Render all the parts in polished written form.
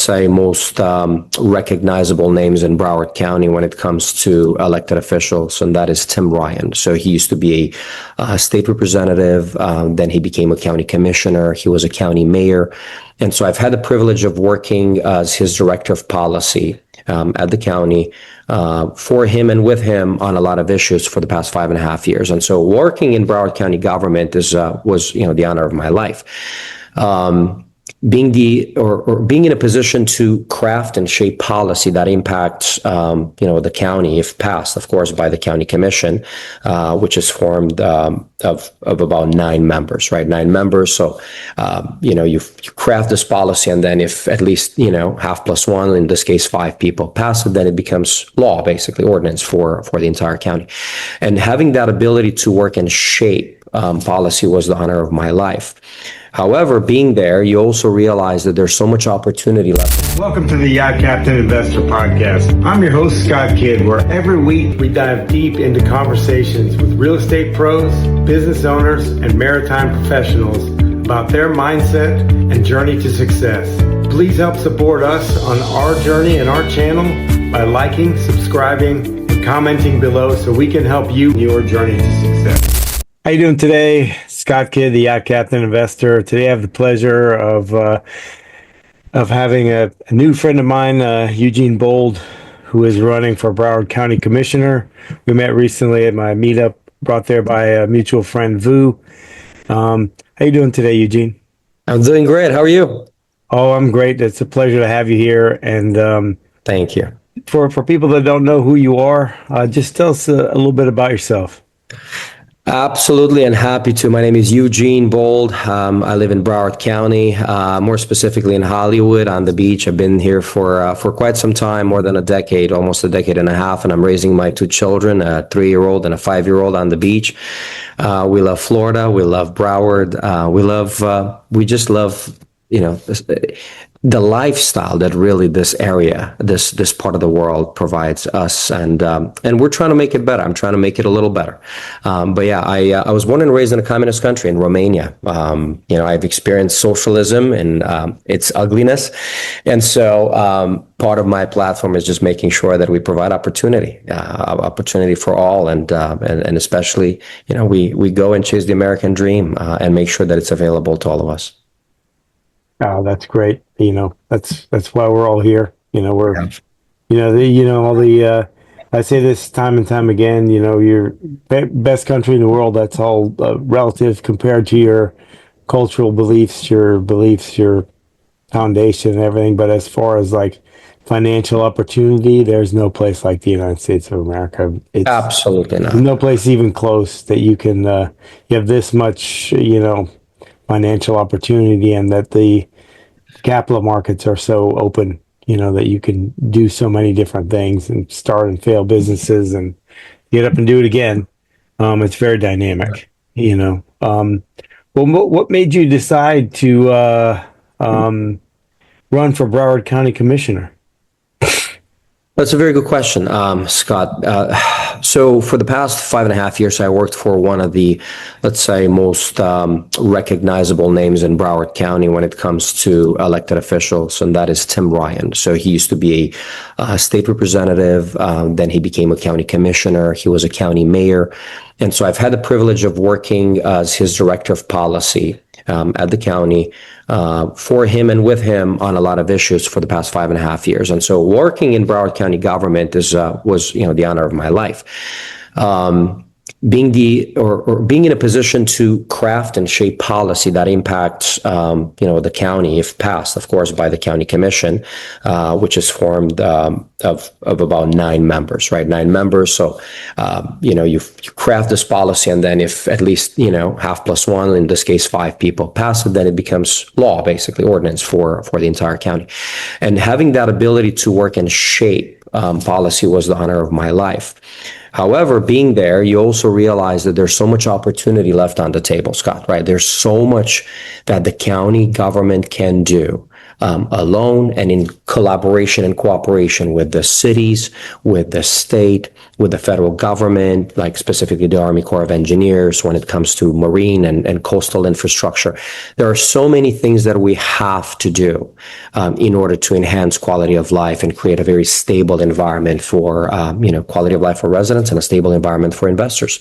say most recognizable names in Broward County when it comes to elected officials, and that is Tim Ryan. So he used to be a state representative, then he became a county commissioner, he was a county mayor, and so I've had the privilege of working as his director of policy at the county for him and with him on a lot of issues for the past 5.5 years. And so working in Broward County government was the honor of my life. Being in a position to craft and shape policy that impacts the county, if passed, of course, by the county commission, which is formed of about 9 members, right? 9 members. So you craft this policy, and then if at least half plus one, in this case 5 people, pass it, then it becomes law, basically ordinance for the entire county. And having that ability to work and shape policy was the honor of my life. However, being there, you also realize that there's so much opportunity left. Welcome to the Yacht Captain Investor Podcast. I'm your host, Scott Kidd, where every week we dive deep into conversations with real estate pros, business owners, and maritime professionals about their mindset and journey to success. Please help support us on our journey and our channel by liking, subscribing, and commenting below so we can help you in your journey to success. How you doing today? Scott Kidd, the Yacht Captain Investor. Today I have the pleasure of having a new friend of mine, Eugene Bold, who is running for Broward County Commissioner. We met recently at my meetup brought there by a mutual friend, Vu. How you doing today, Eugene? I'm doing great. How are you? Oh, I'm great. It's a pleasure to have you here. And thank you. For people that don't know who you are, just tell us a little bit about yourself. Absolutely, and happy to. My name is Eugene Bold. I live in Broward County, more specifically in Hollywood on the beach. I've been here for quite some time, more than a decade, almost a decade and a half, and I'm raising my 2 children, a 3-year-old and a 5-year-old on the beach. We love Florida. We love Broward. We just love, the lifestyle that really this area, this part of the world provides us, and we're trying to make it better. I'm trying to make it a little better. But yeah, I was born and raised in a communist country in Romania. I've experienced socialism and its ugliness, and so part of my platform is just making sure that we provide opportunity for all, and especially we go and chase the American dream and make sure that it's available to all of us. Oh, that's great. That's why we're all here. I say this time and time again, your best country in the world, that's all relative compared to your cultural beliefs, your foundation and everything. But as far as like financial opportunity, there's no place like the United States of America. It's absolutely not. No place even close that you can, you have this much, financial opportunity, and that the capital markets are so open, that you can do so many different things and start and fail businesses and get up and do it again. It's very dynamic, Well, what made you decide to run for Broward County Commissioner? That's a very good question, Scott. So for the past 5.5 years, I worked for one of the, let's say, most recognizable names in Broward County when it comes to elected officials, and that is Tim Ryan. So he used to be a state representative, then he became a county commissioner, he was a county mayor, and so I've had the privilege of working as his director of policy at the county for him and with him on a lot of issues for the past 5.5 years. And so working in Broward County government was the honor of my life. Being in a position to craft and shape policy that impacts the county, if passed, of course, by the county commission, which is formed of about 9 members, right? 9 members. So you craft this policy, and then if at least half plus one, in this case 5 people, pass it, then it becomes law, basically ordinance for the entire county. And having that ability to work and shape policy was the honor of my life. However, being there, you also realize that there's so much opportunity left on the table, Scott, right? There's so much that the county government can do alone, and in collaboration and cooperation with the cities, with the state, with the federal government, like specifically the Army Corps of Engineers when it comes to marine and coastal infrastructure. There are so many things that we have to do in order to enhance quality of life and create a very stable environment for, quality of life for residents and a stable environment for investors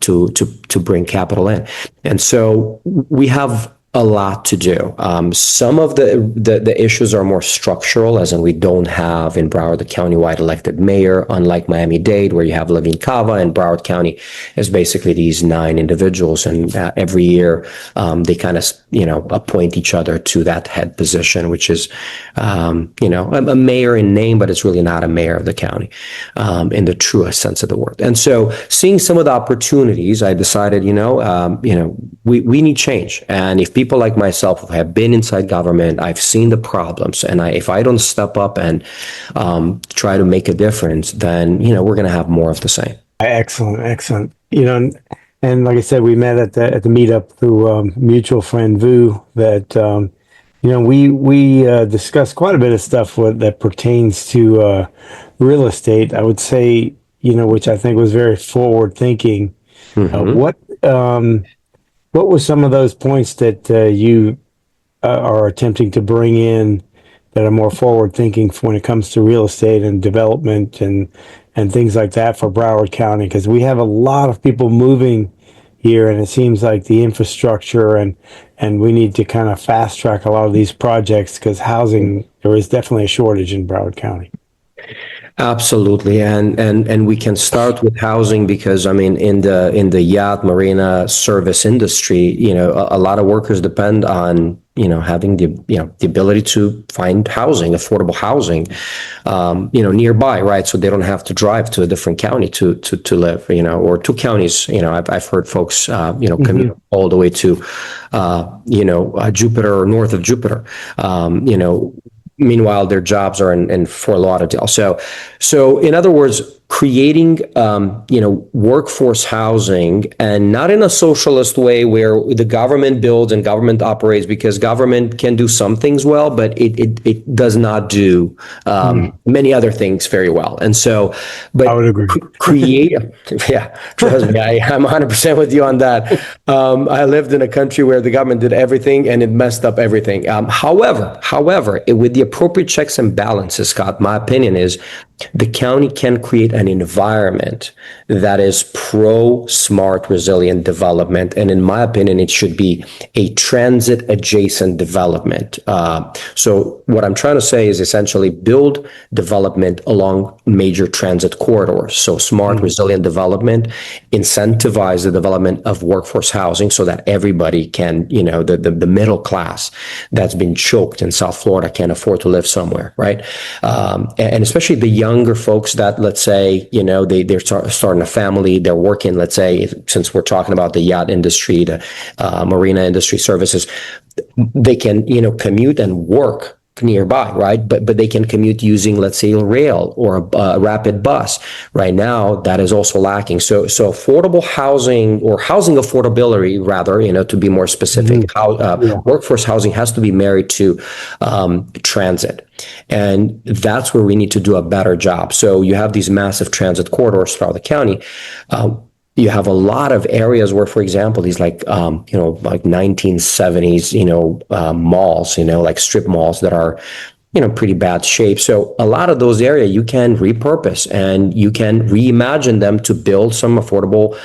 to bring capital in. And so we have a lot to do. Some of the issues are more structural, as in we don't have in Broward the countywide elected mayor, unlike Miami-Dade, where you have Levine Cava, and Broward County is basically these 9 individuals, and every year they kind of appoint each other to that head position, which is a mayor in name, but it's really not a mayor of the county in the truest sense of the word. And so, seeing some of the opportunities, I decided, we need change, and if people like myself who have been inside government, I've seen the problems, and if I don't step up and try to make a difference, then we're going to have more of the same. Excellent. And like I said, we met at the meetup through mutual friend Vu. That we discussed quite a bit of stuff that pertains to real estate. I would say which I think was very forward thinking. Mm-hmm. What were some of those points that you are attempting to bring in that are more forward-thinking when it comes to real estate and development and things like that for Broward County? Because we have a lot of people moving here, and it seems like the infrastructure and we need to kind of fast-track a lot of these projects because housing, there is definitely a shortage in Broward County. Absolutely, and we can start with housing because in the yacht marina service industry, a lot of workers depend on having the ability to find housing, affordable housing, nearby, right? So they don't have to drive to a different county to live, or 2 counties. I've heard folks commute all the way to Jupiter or north of Jupiter. Meanwhile, their jobs are in Fort Lauderdale. So in other words, creating, workforce housing, and not in a socialist way where the government builds and government operates, because government can do some things well, but it does not do many other things very well. And so, but I would agree. Trust me, I'm 100% with you on that. I lived in a country where the government did everything and it messed up everything. However, with the appropriate checks and balances, Scott, my opinion is the county can create an environment that is pro-smart, resilient development. And in my opinion, it should be a transit-adjacent development. So what I'm trying to say is essentially build development along major transit corridors. So smart, resilient development, incentivize the development of workforce housing so that everybody can, the middle class that's been choked in South Florida can afford to live somewhere, right? And especially the younger folks that, let's say, they're starting a family, they're working, let's say, since we're talking about the yacht industry, the marina industry services, they can, commute and work nearby, right? But they can commute using, let's say, rail or a rapid bus. Right now, that is also lacking. So affordable housing, or housing affordability, rather, to be more specific, workforce housing has to be married to transit. And that's where we need to do a better job. So you have these massive transit corridors throughout the county. You have a lot of areas where, for example, these like 1970s, malls, like strip malls that are, pretty bad shape. So a lot of those areas you can repurpose and you can reimagine them to build some affordable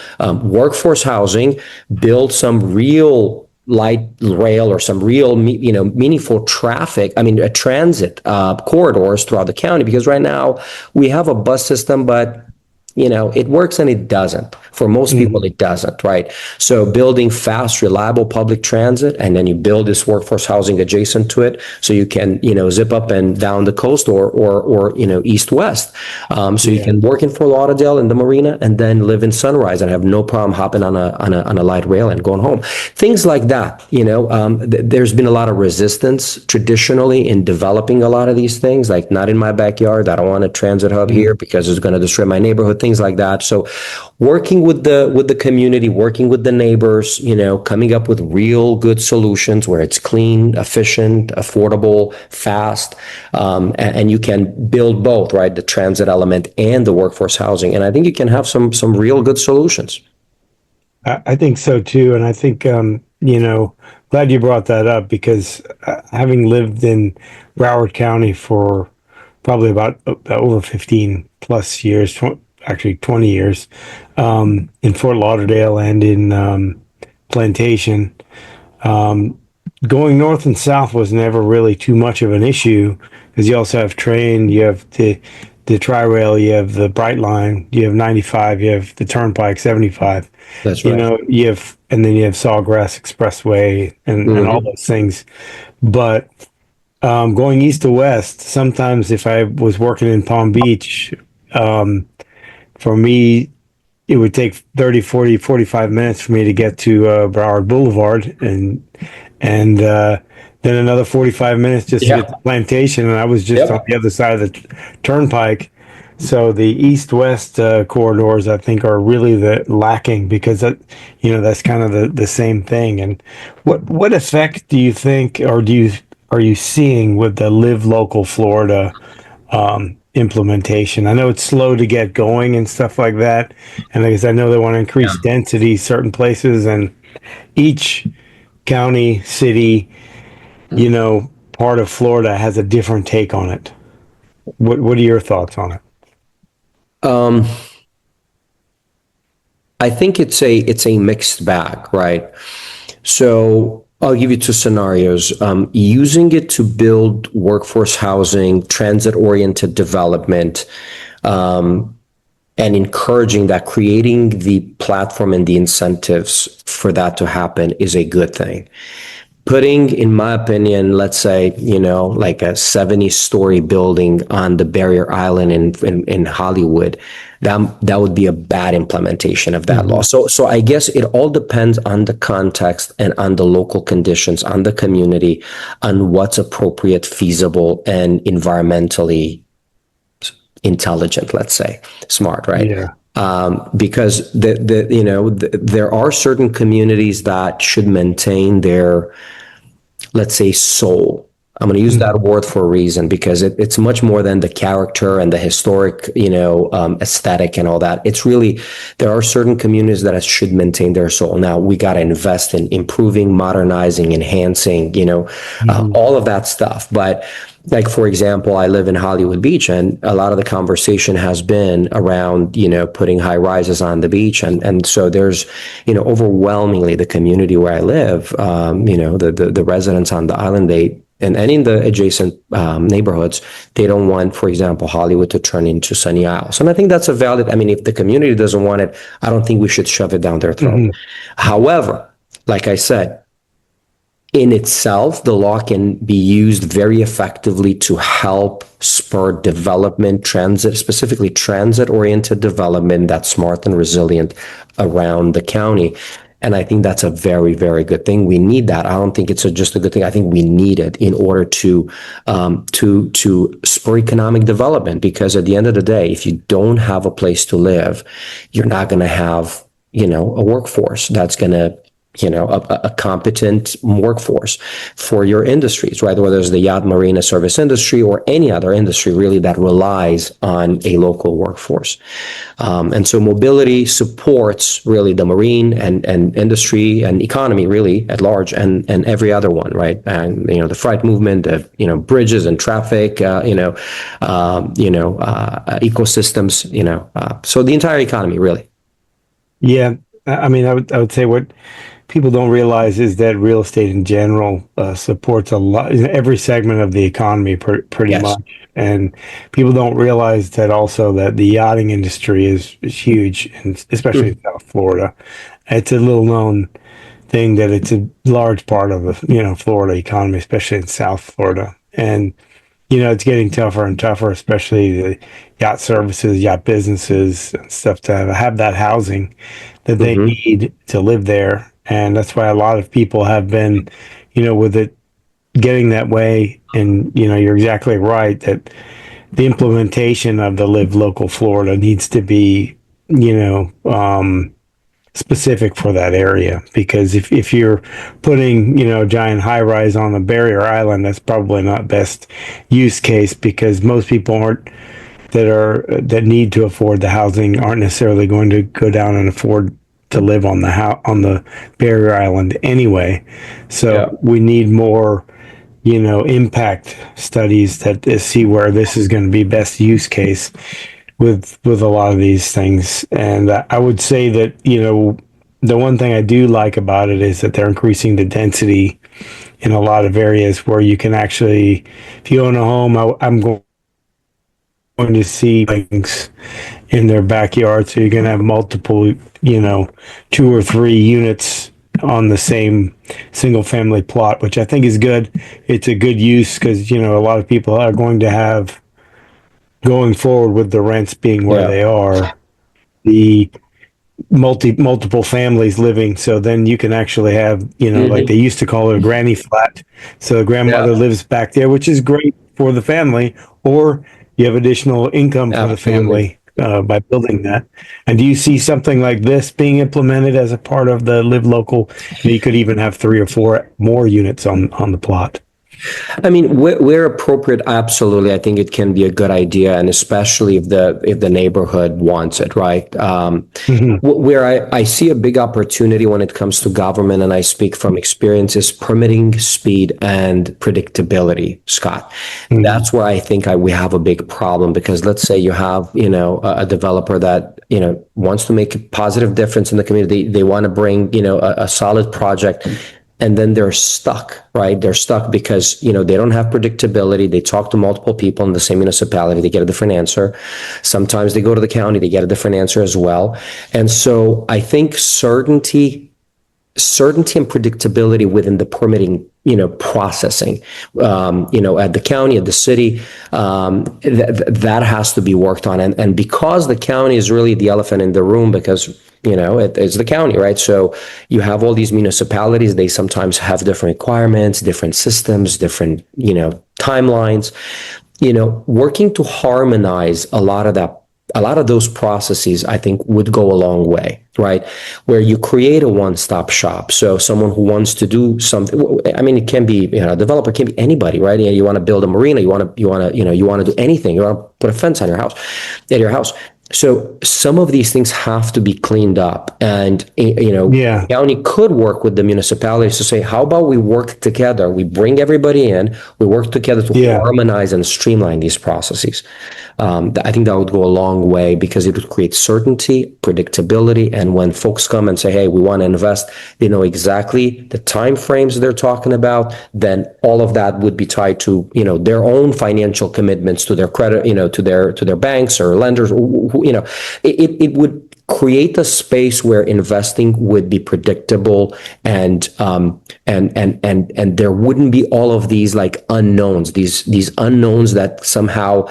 workforce housing, build some real light rail or some real, meaningful traffic, transit corridors throughout the county. Because right now we have a bus system, but it works and it doesn't. For most people, it doesn't, right? So building fast, reliable public transit, and then you build this workforce housing adjacent to it, so you can, zip up and down the coast or east-west. So you can work in Fort Lauderdale in the marina and then live in Sunrise and have no problem hopping on a light rail and going home. Things like that, there's been a lot of resistance traditionally in developing a lot of these things, like not in my backyard. I don't want a transit hub here because it's going to destroy my neighborhood. things like that. So working with the community, working with the neighbors, coming up with real good solutions where it's clean, efficient, affordable, fast, and you can build both, right? The transit element and the workforce housing. And I think you can have some real good solutions. I think so too. And I think, glad you brought that up because having lived in Broward County for probably about over 15 plus years, actually 20 years, in Fort Lauderdale and in Plantation, going north and south was never really too much of an issue because you also have train, you have the Tri-Rail, you have the Bright Line, you have 95, you have the Turnpike 75. That's right. And then you have Sawgrass Expressway and all those things. But going east to west, sometimes if I was working in Palm Beach, for me, it would take 30, 40, 45 minutes for me to get to Broward Boulevard and then another 45 minutes just to get to Plantation. And I was just on the other side of the Turnpike. So the east-west corridors, I think, are really lacking because that's kind of the same thing. And what effect do you think, or are you seeing with the Live Local Florida implementation? I know it's slow to get going and stuff like that, and I know they want to increase density certain places, and each county, city, part of Florida has a different take on it. What are your thoughts on it? I think it's a mixed bag, right? So I'll give you two scenarios. Using it to build workforce housing, transit-oriented development, and encouraging that, creating the platform and the incentives for that to happen is a good thing. Putting, in my opinion, let's say, like a 70-story building on the barrier island in Hollywood, that would be a bad implementation of that law. So I guess it all depends on the context and on the local conditions, on the community, on what's appropriate, feasible, and environmentally intelligent, let's say, smart, right? Yeah. Because there are certain communities that should maintain their, let's say, soul. I'm going to use that word for a reason because it's much more than the character and the historic, aesthetic and all that. It's really, there are certain communities that should maintain their soul. Now we got to invest in improving, modernizing, enhancing, all of that stuff. But like, for example, I live in Hollywood Beach, and a lot of the conversation has been around, putting high rises on the beach. And so there's, overwhelmingly the community where I live, the residents on the island, and in the adjacent neighborhoods, they don't want, for example, Hollywood to turn into Sunny Isles. And I think that's if the community doesn't want it, I don't think we should shove it down their throat. However, like I said, in itself, the law can be used very effectively to help spur development, specifically transit-oriented development that's smart and resilient around the county. And I think that's a very, very good thing. We need that. I don't think it's just a good thing. I think we need it in order to spur economic development. Because at the end of the day, if you don't have a place to live, you're not going to have, a workforce that's going to, a competent workforce for your industries, right? Whether it's the yacht, marina, service industry, or any other industry really that relies on a local workforce. And so mobility supports really the marine and industry and economy really at large, and every other one, right? And, the freight movement, bridges and traffic, ecosystems, so the entire economy really. Yeah. I would say what people don't realize is that real estate in general supports a lot, every segment of the economy pretty much. And people don't realize that also that the yachting industry is huge, and especially in South Florida. It's a little known thing that it's a large part of the, Florida economy, especially in South Florida. And, it's getting tougher and tougher, especially the yacht services, yacht businesses and stuff to have that housing that they need to live there. And that's why a lot of people have been, with it getting that way. And, you're exactly right that the implementation of the Live Local Florida needs to be, specific for that area, because if you're putting a giant high rise on a barrier island, that's probably not best use case, because most people that need to afford the housing aren't necessarily going to go down and afford to live on the barrier island anyway. So we need more impact studies that see where this is going to be best use case with a lot of these things. And I would say that, the one thing I do like about it is that they're increasing the density in a lot of areas where you can actually, if you own a home, I'm going to see things in their backyard. So you're going to have multiple, 2 or 3 units on the same single family plot, which I think is good. It's a good use because, a lot of people are going to have, going forward with the rents being where they are, the multiple families living. So then you can actually have, like they used to call it a granny flat. So the grandmother lives back there, which is great for the family, or you have additional income for the family by building that. And do you see something like this being implemented as a part of the Live Local? You could even have 3 or 4 more units on the plot. I mean, where appropriate, absolutely. I think it can be a good idea, and especially if the neighborhood wants it, right? Where I see a big opportunity when it comes to government, and I speak from experience, is permitting, speed, and predictability, Scott. That's where I think we have a big problem, because let's say you have, a developer that, wants to make a positive difference in the community. They want to bring, a solid project. And then they're stuck, right? They're stuck because, they don't have predictability. They talk to multiple people in the same municipality. They get a different answer. Sometimes they go to the county. They get a different answer as well. And so I think certainty and predictability within the permitting, processing, at the county, at the city, that has to be worked on. And because the county is really the elephant in the room, because it's the county, right? So you have all these municipalities. They sometimes have different requirements, different systems, different, timelines. Working to harmonize a lot of those processes, I think, would go a long way, right? Where you create a one-stop shop. So someone who wants to do something, I mean, it can be, a developer can be anybody, right? You want to build a marina, you want to do anything. You want to put a fence on your house. So some of these things have to be cleaned up, and county could work with the municipalities to say, how about we work together? We bring everybody in, we work together to harmonize and streamline these processes. I think that would go a long way, because it would create certainty, predictability, and when folks come and say, hey, we want to invest, they know exactly the time frames they're talking about. Then all of that would be tied to their own financial commitments to their credit, to their banks or lenders. It would create a space where investing would be predictable, and there wouldn't be all of these like unknowns, these unknowns that somehow,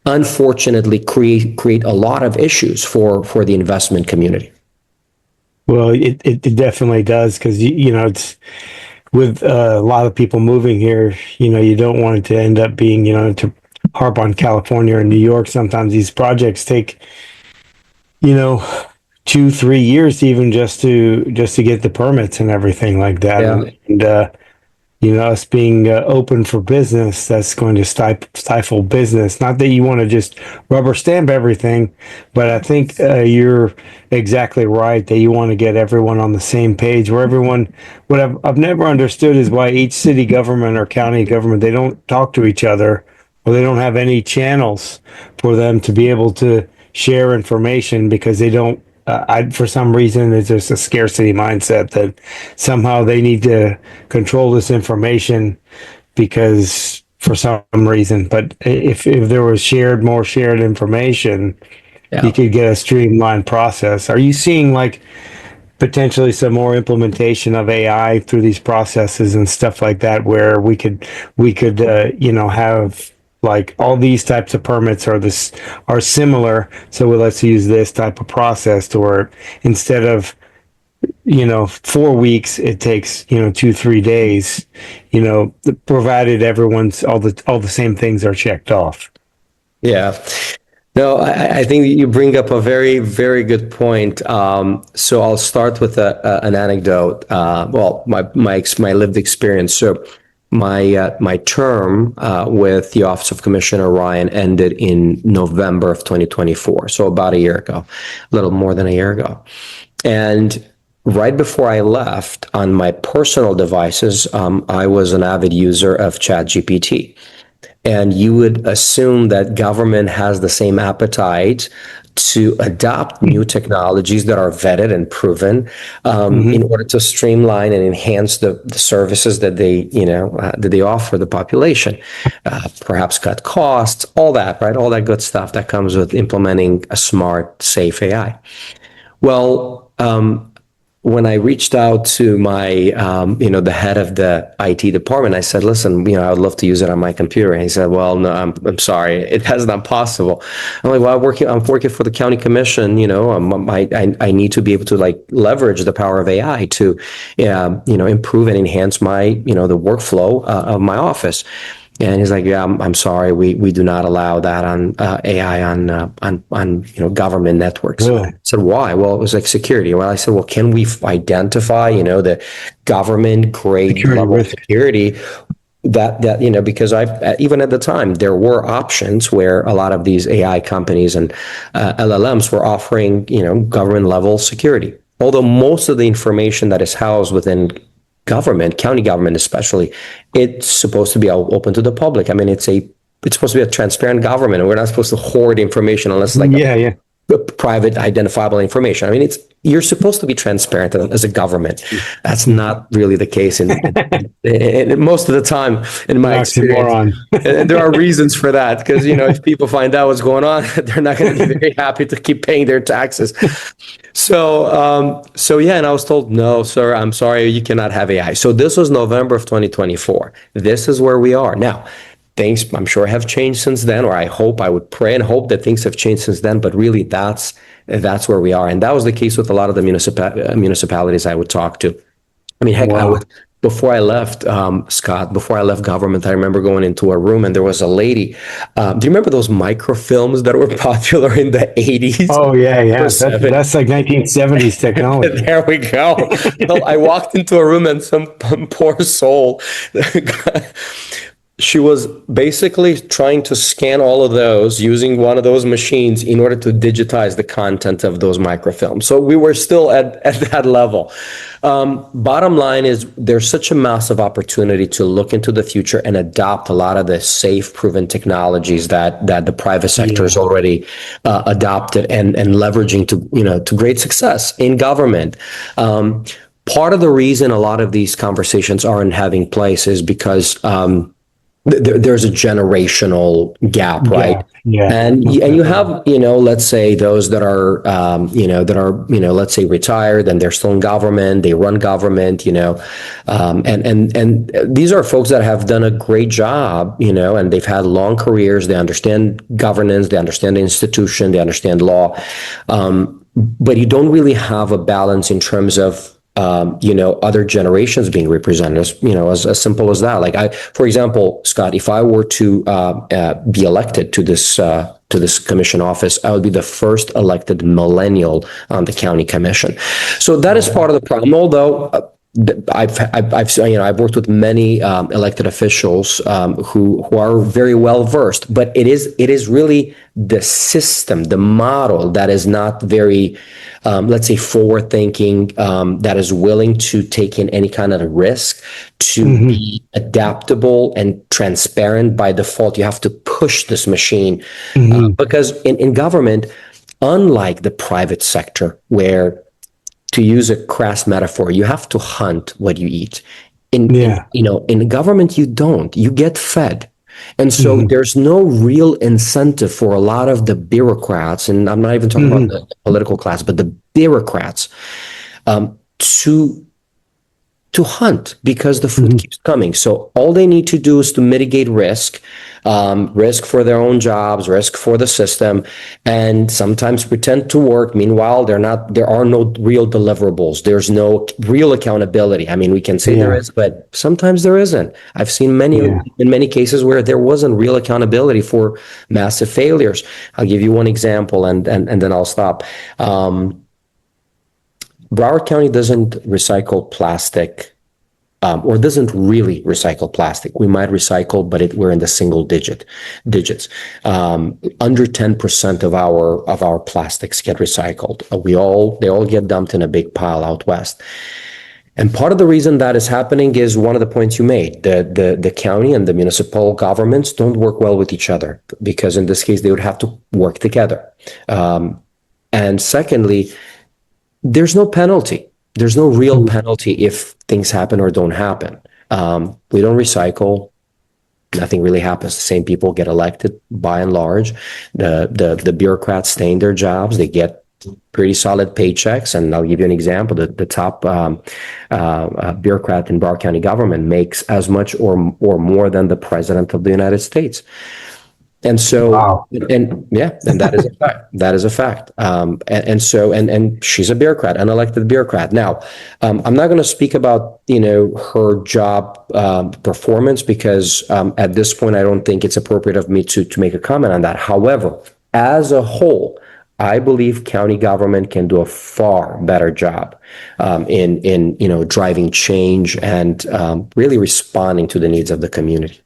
unfortunately, create a lot of issues for the investment community. Well, it definitely does, because it's with a lot of people moving here. You don't want it to end up being to harp on California or New York. Sometimes these projects take 2-3 years even just to get the permits and everything like that. And us being open for business, that's going to stifle business. Not that you want to just rubber stamp everything, but I think you're exactly right that you want to get everyone on the same page, where everyone, what I've never understood is why each city government or county government, they don't talk to each other, or they don't have any channels for them to be able to share information, because they don't, for some reason, there's just a scarcity mindset that somehow they need to control this information because for some reason. But if there was more shared information, you could get a streamlined process. Are you seeing like potentially some more implementation of AI through these processes and stuff like that, where we could have like all these types of permits are similar, so let's use this type of process to where instead of 4 weeks, it takes 2-3 days, provided everyone's all the same things are checked off. Yeah. No, I think you bring up a very, very good point. So I'll start with an anecdote. Well, my lived experience. So my term with the Office of Commissioner Ryan ended in November of 2024. So about a year ago, a little more than a year ago. And right before I left, on my personal devices, I was an avid user of ChatGPT. And you would assume that government has the same appetite to adopt new technologies that are vetted and proven in order to streamline and enhance the services that they offer the population, perhaps cut costs, all that, right? All that good stuff that comes with implementing a smart, safe AI. Well, when I reached out to my, the head of the IT department, I said, listen, I would love to use it on my computer. And he said, well, no, I'm sorry, that's not possible. I'm like, well, I'm working for the county commission, I need to be able to leverage the power of AI to, improve and enhance my, the workflow of my office. And he's like, yeah, I'm sorry, we do not allow that on AI on government networks. Really? I said, why? Well, it was like security. Well, I said, well, can we identify, the government grade level of security that because even at the time there were options where a lot of these AI companies and LLMs were offering, government level security. Although most of the information that is housed within government, county government especially, it's supposed to be open to the public. I mean, it's supposed to be a transparent government, and we're not supposed to hoard information unless private identifiable information. I mean, you're supposed to be transparent as a government. That's not really the case in most of the time in my experience. And there are reasons for that, because if people find out what's going on, they're not going to be very happy to keep paying their taxes. So yeah, and I was told, no, sir, I'm sorry, you cannot have AI. So this was November of 2024. This is where we are now. Things, I'm sure, have changed since then, or I would pray and hope that things have changed since then, but really that's where we are. And that was the case with a lot of the municipalities I would talk to. I mean, heck, wow. Before I left, Scott, before I left government, I remember going into a room and there was a lady. Do you remember those microfilms that were popular in the 80s? Oh, yeah. That's like 1970s technology. There we go. Well, I walked into a room and some poor soul, she was basically trying to scan all of those using one of those machines in order to digitize the content of those microfilms. So we were still at that level. Bottom line is there's such a massive opportunity to look into the future and adopt a lot of the safe, proven technologies that the private sector has already adopted and leveraging to great success in government. Part of the reason a lot of these conversations aren't having place is because there's a generational gap, right? Yeah. And you have, let's say those that are, let's say retired and they're still in government, they run government, and these are folks that have done a great job, and they've had long careers. They understand governance, they understand the institution, they understand law. But you don't really have a balance in terms of other generations being represented, as simple as that. For example, Scott, if I were to be elected to this commission office, I would be the first elected millennial on the county commission. So that is part of the problem. Although I've worked with many elected officials who are very well versed, but it is really the system, the model that is not very, let's say, forward thinking, that is willing to take in any kind of risk, to be adaptable and transparent. By default, you have to push this machine because in government, unlike the private sector, where, to use a crass metaphor, you have to hunt what you eat. In government, you don't. You get fed. And so there's no real incentive for a lot of the bureaucrats, and I'm not even talking about the political class, but the bureaucrats, to to hunt because the food keeps coming. So all they need to do is to mitigate risk, risk for their own jobs, risk for the system, and sometimes pretend to work. Meanwhile, there are no real deliverables. There's no real accountability. I mean, we can say there is, but sometimes there isn't. I've seen in many cases where there wasn't real accountability for massive failures. I'll give you one example, and then I'll stop. Broward County doesn't recycle plastic, or doesn't really recycle plastic. We might recycle, but we're in the single digits. Under 10% of our plastics get recycled. They all get dumped in a big pile out west. And part of the reason that is happening is one of the points you made. The county and the municipal governments don't work well with each other, because in this case, they would have to work together. And secondly, there's no penalty. There's no real penalty if things happen or don't happen. We don't recycle. Nothing really happens. The same people get elected by and large. The bureaucrats stay in their jobs. They get pretty solid paychecks. And I'll give you an example. The top bureaucrat in Broward County government makes as much or more than the president of the United States. And so, and that is a fact. That is a fact. And she's a bureaucrat, an elected bureaucrat. Now, I'm not going to speak about, her job performance, because at this point, I don't think it's appropriate of me to make a comment on that. However, as a whole, I believe county government can do a far better job in driving change and really responding to the needs of the community.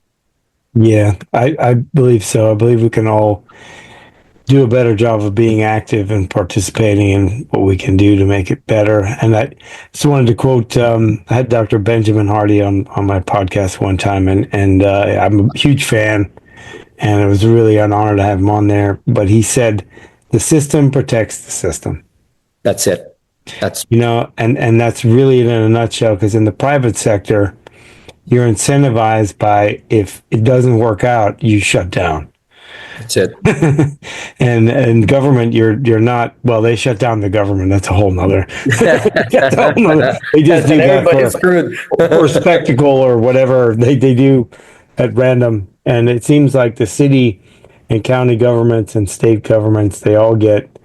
Yeah, I believe so. I believe we can all do a better job of being active and participating in what we can do to make it better. And I just wanted to quote, I had Dr. Benjamin Hardy on my podcast one time, and I'm a huge fan, and it was really an honor to have him on there. But he said, the system protects the system. That's it. That's, and that's really in a nutshell, because in the private sector, you're incentivized by, if it doesn't work out, you shut down. That's it. and government, you're not. Well, they shut down the government. That's a whole nother. They just do that for spectacle or whatever they do at random. And it seems like the city and county governments and state governments, they all get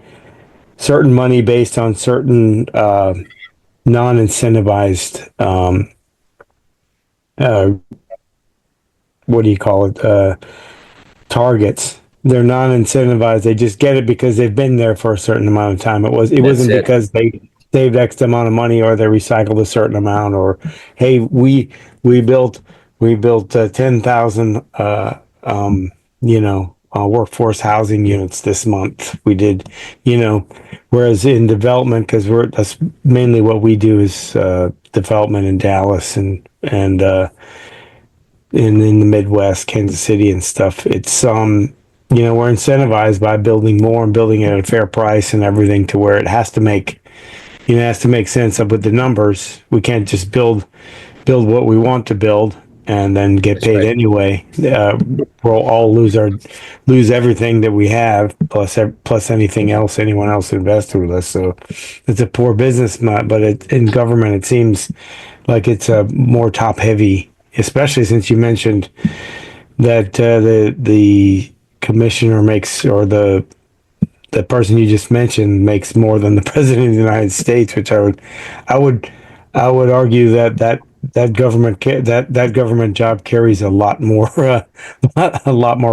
certain money based on certain non-incentivized what do you call it? Targets. They're non-incentivized. They just get it because they've been there for a certain amount of time. It wasn't because they saved X amount of money or they recycled a certain amount, or hey, we built 10,000 workforce housing units this month. We did, whereas in development, because that's mainly what we do is development in Dallas and in the Midwest, Kansas City and stuff. It's we're incentivized by building more and building it at a fair price and everything, to where it has to make sense with the numbers. We can't just build what we want to build and then get paid anyway. We'll all lose everything that we have, plus anything else anyone else invested with us. So it's a poor business, but in government, it seems like it's a more top heavy, especially since you mentioned that the commissioner makes, or the person you just mentioned makes more than the president of the United States, which I would argue that government job carries a lot more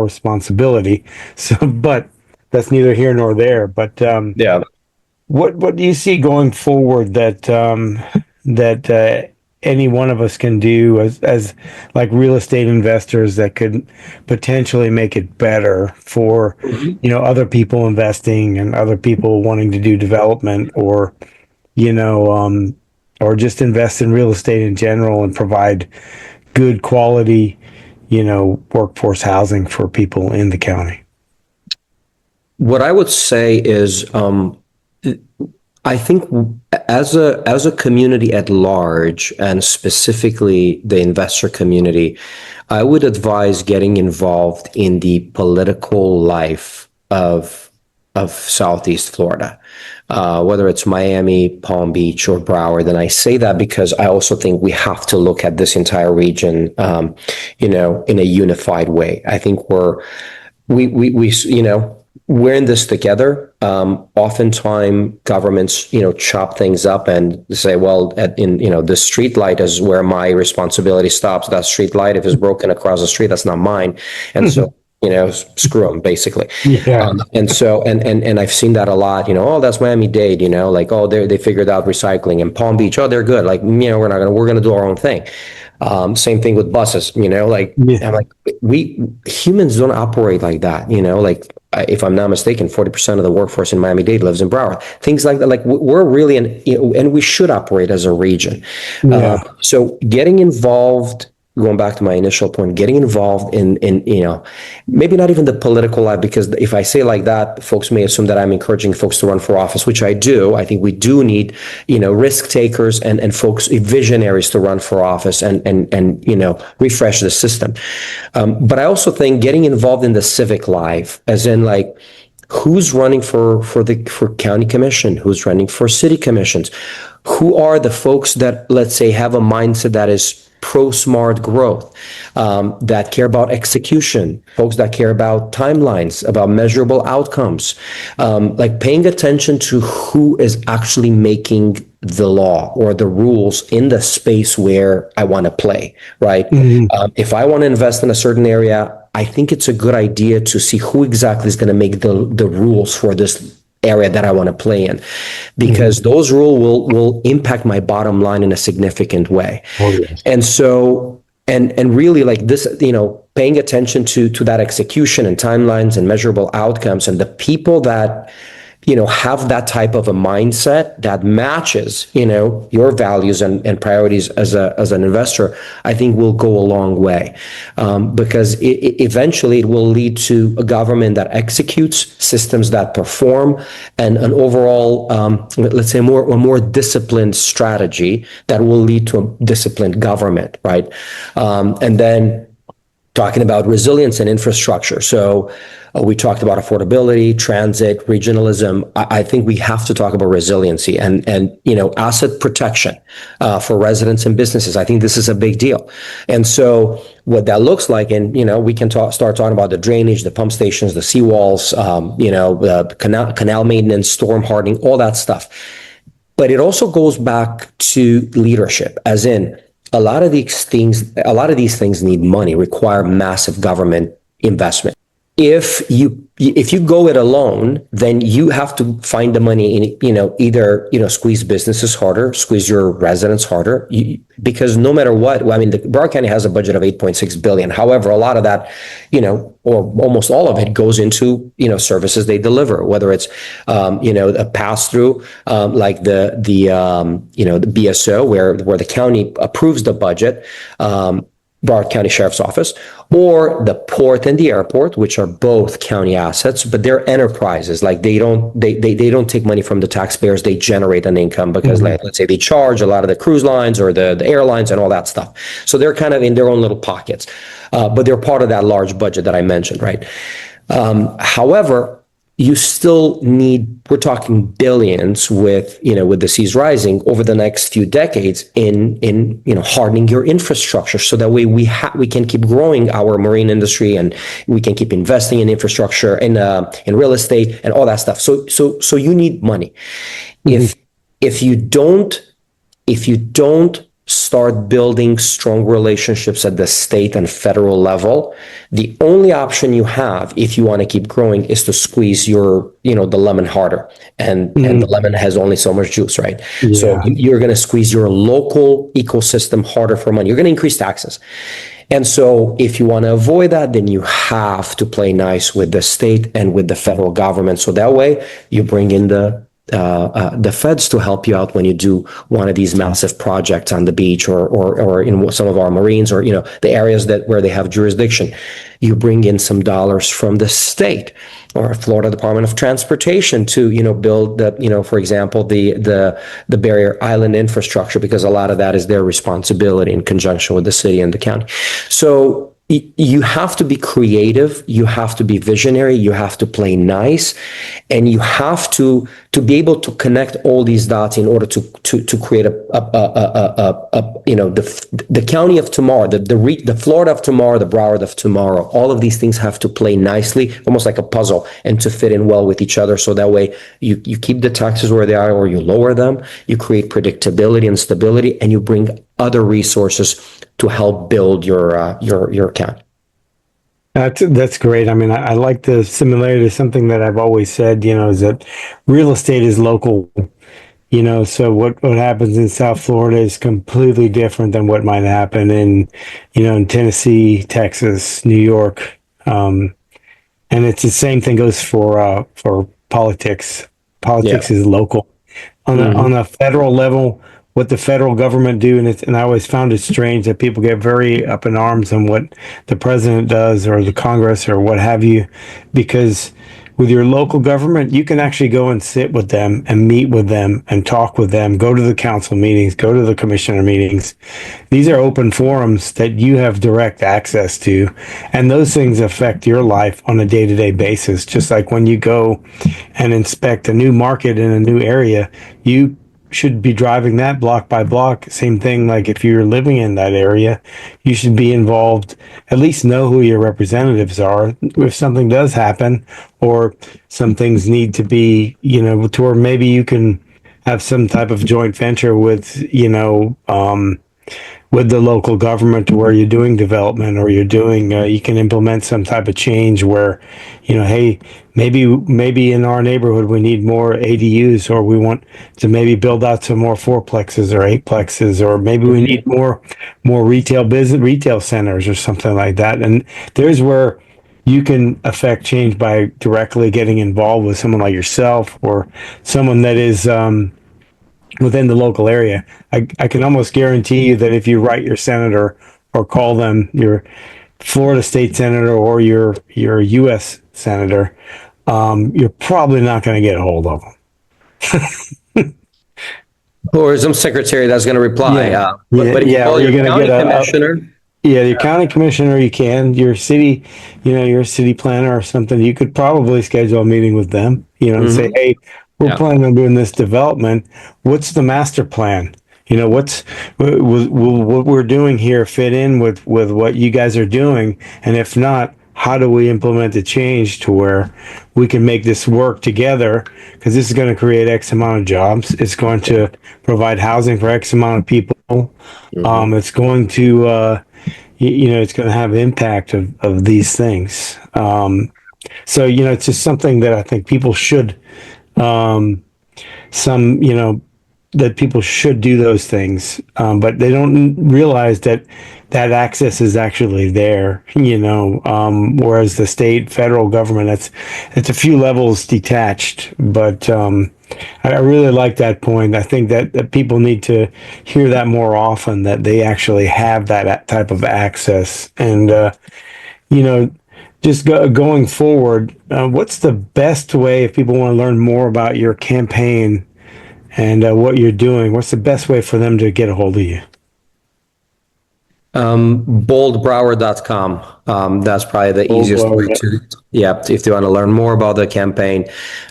responsibility. So, but that's neither here nor there. But what do you see going forward that any one of us can do as like real estate investors that could potentially make it better for other people investing and other people wanting to do development, or or just invest in real estate in general and provide good quality, workforce housing for people in the county? What I would say is, I think as a community at large, and specifically the investor community, I would advise getting involved in the political life of of Southeast Florida, whether it's Miami, Palm Beach, or Broward. And I say that because I also think we have to look at this entire region, in a unified way. I think we're in this together. Oftentimes governments, chop things up and say, well, the street light is where my responsibility stops. That street light, if it's broken across the street, that's not mine. And so, screw them, basically. Yeah. And so, and I've seen that a lot, oh, that's Miami-Dade, like, oh, they figured out recycling. And Palm Beach, oh, they're good. Like, we're going to do our own thing. Same thing with buses, like, I'm like, we humans don't operate like that, like, if I'm not mistaken, 40% of the workforce in Miami-Dade lives in Broward. Things like that, like we're really and we should operate as a region. Yeah. So getting involved, going back to my initial point, getting involved in maybe not even the political life, because if I say like that, folks may assume that I'm encouraging folks to run for office, which I do. I think we do need, risk takers and folks, visionaries to run for office and refresh the system. But I also think getting involved in the civic life, as in like, who's running for county commission, who's running for city commissions, who are the folks that, let's say, have a mindset that is pro-smart growth, that care about execution, folks that care about timelines, about measurable outcomes, like paying attention to who is actually making the law or the rules in the space where I want to play, right? If I want to invest in a certain area, I think it's a good idea to see who exactly is going to make the rules for this area that I want to play in, because those rules will impact my bottom line in a significant way. Oh, yes. And so, and really like this, paying attention to that execution and timelines and measurable outcomes, and the people that, have that type of a mindset that matches, your values and priorities as an investor, I think will go a long way, because eventually it will lead to a government that executes, systems that perform, and an overall, let's say, a more disciplined strategy that will lead to a disciplined government, right? And then talking about resilience and infrastructure. So we talked about affordability, transit, regionalism. I think we have to talk about resiliency and asset protection for residents and businesses. I think this is a big deal. And so what that looks like, and we can start talking about the drainage, the pump stations, the seawalls, the canal maintenance, storm hardening, all that stuff. But it also goes back to leadership, as in a lot of these things need money, require massive government investment. If you go it alone, then you have to find the money in, either, squeeze businesses harder, squeeze your residents harder, because no matter what, the Broward County has a budget of $8.6 billion. However, a lot of that, or almost all of it goes into, services they deliver, whether it's, a pass through, like the BSO where the county approves the budget, Broward County Sheriff's Office, or the port and the airport, which are both county assets, but they're enterprises. Like they don't take money from the taxpayers. They generate an income because, like, let's say they charge a lot of the cruise lines or the airlines and all that stuff. So they're kind of in their own little pockets, but they're part of that large budget that I mentioned, right? However, you still need, we're talking billions with the seas rising over the next few decades in hardening your infrastructure. So that way we can keep growing our marine industry, and we can keep investing in infrastructure and in real estate and all that stuff. So you need money. If you don't start building strong relationships at the state and federal level, the only option you have if you want to keep growing is to squeeze the lemon harder. And the lemon has only so much juice, right? Yeah. So you're going to squeeze your local ecosystem harder for money. You're going to increase taxes. And so if you want to avoid that, then you have to play nice with the state and with the federal government. So that way you bring in the feds to help you out when you do one of these massive projects on the beach or in some of our marines, or the areas where they have jurisdiction. You bring in some dollars from the state or Florida Department of Transportation to build for example the barrier island infrastructure, because a lot of that is their responsibility in conjunction with the city and the county. So you have to be creative, you have to be visionary, you have to play nice, and you have to be able to connect all these dots in order to create the county of tomorrow, the Florida of tomorrow, the Broward of tomorrow. All of these things have to play nicely, almost like a puzzle, and to fit in well with each other. So that way you keep the taxes where they are, or you lower them, you create predictability and stability, and you bring other resources to help build your account. That's great. I mean, I like the similarity to something that I've always said, is that real estate is local. So what happens in South Florida is completely different than what might happen in Tennessee, Texas, New York. And it's the same thing goes for politics. Politics is local. On a federal level, what the federal government do, and I always found it strange that people get very up in arms on what the president does or the Congress or what have you, because with your local government, you can actually go and sit with them and meet with them and talk with them, go to the council meetings, go to the commissioner meetings. These are open forums that you have direct access to, and those things affect your life on a day-to-day basis. Just like when you go and inspect a new market in a new area, you should be driving that block by block. Same thing, like if you're living in that area, you should be involved, at least know who your representatives are. If something does happen or some things need to be, to where maybe you can have some type of joint venture with, with the local government, to where you're doing development or you're doing, you can implement some type of change where, hey, maybe in our neighborhood we need more ADUs, or we want to maybe build out some more fourplexes or eightplexes, or maybe we need more retail centers or something like that. And there's where you can affect change by directly getting involved with someone like yourself or someone that is within the local area. I can almost guarantee you that if you write your senator or call them your Florida state senator or your U.S. senator, you're probably not going to get a hold of them. Or some secretary that's going to reply. But if you call you're your going to county get commissioner. your county commissioner, you can. Your city, your city planner or something, you could probably schedule a meeting with them, and say, hey, we're planning on doing this development. What's the master plan? Will what we're doing here fit in with what you guys are doing? And if not, how do we implement the change to where we can make this work together? Because this is going to create X amount of jobs. It's going to provide housing for X amount of people. It's going to, it's going to have impact of these things. So, it's just something that I think people should, that people should do those things, but they don't realize that access is actually there, whereas the state, federal government, it's a few levels detached. But I really like that point. I think that people need to hear that more often, that they actually have that type of access. And, just going forward, what's the best way, if people want to learn more about your campaign and what you're doing, what's the best way for them to get a hold of you? Boldbroward.com. That's probably the easiest way to, if they want to learn more about the campaign,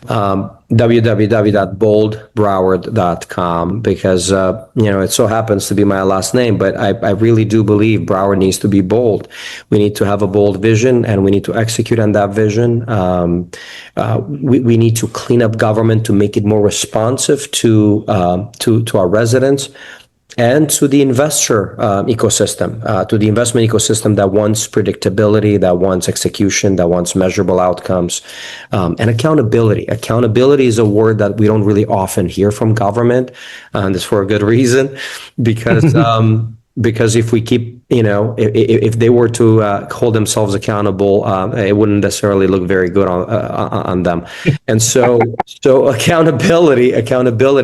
www.boldbroward.com, because, it so happens to be my last name, but I really do believe Broward needs to be bold. We need to have a bold vision, and we need to execute on that vision. We need to clean up government to make it more responsive to our residents, and to the investor ecosystem, to the investment ecosystem that wants predictability, that wants execution, that wants measurable outcomes, and accountability. Accountability is a word that we don't really often hear from government, and it's for a good reason, because because if we keep, if they were to hold themselves accountable, it wouldn't necessarily look very good on them. And so accountability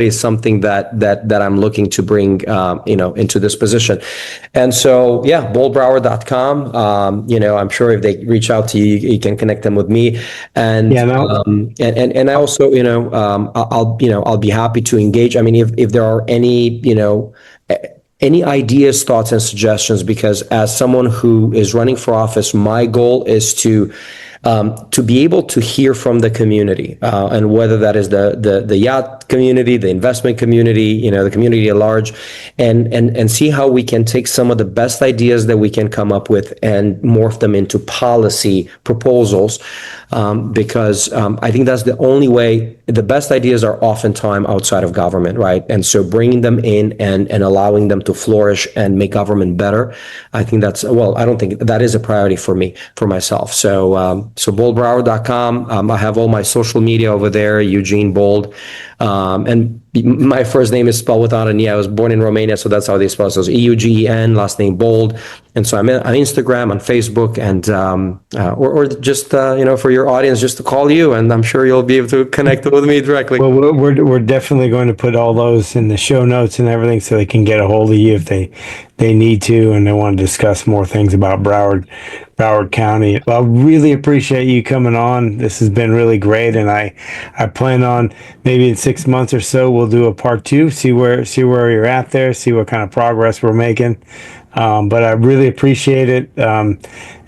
is something that I'm looking to bring, into this position. And so, boldbroward.com. I'm sure if they reach out to you, you can connect them with me. And and I also, I'll be happy to engage. I mean, if there are any, any ideas, thoughts, and suggestions, because as someone who is running for office, my goal is to be able to hear from the community, and whether that is the yacht community, the investment community, the community at large, and see how we can take some of the best ideas that we can come up with and morph them into policy proposals, because I think that's the only way. The best ideas are oftentimes outside of government, right? And so bringing them in and allowing them to flourish and make government better, I think that's, well, I don't think that is a priority for me, for myself. So boldbroward.com. I have all my social media over there, Eugene Bold. And my first name is spelled without an E. I was born in Romania, so that's how they spell it. So it's Eugen, last name Bold. And so I'm on Instagram, on Facebook, and or just for your audience, just to call you, and I'm sure you'll be able to connect with me directly. Well, we're definitely going to put all those in the show notes and everything, so they can get a hold of you if they need to, and they want to discuss more things about Broward County. Well, I really appreciate you coming on. This has been really great, and I plan on maybe in 6 months or so we'll do a part 2, see where you're at there, see what kind of progress we're making. But I really appreciate it. And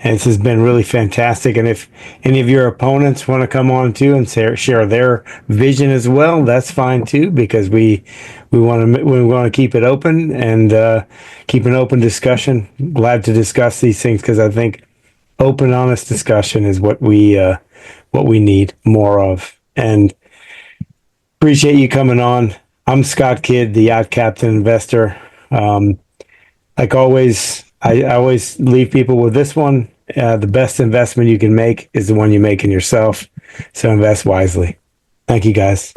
this has been really fantastic. And if any of your opponents want to come on too and share their vision as well, that's fine too, because we want to keep it open and keep an open discussion. Glad to discuss these things, because I think open, honest discussion is what we need more of. And appreciate you coming on. I'm Scott Kidd, the yacht captain investor. Like always, I always leave people with this one. The best investment you can make is the one you make in yourself. So invest wisely. Thank you, guys.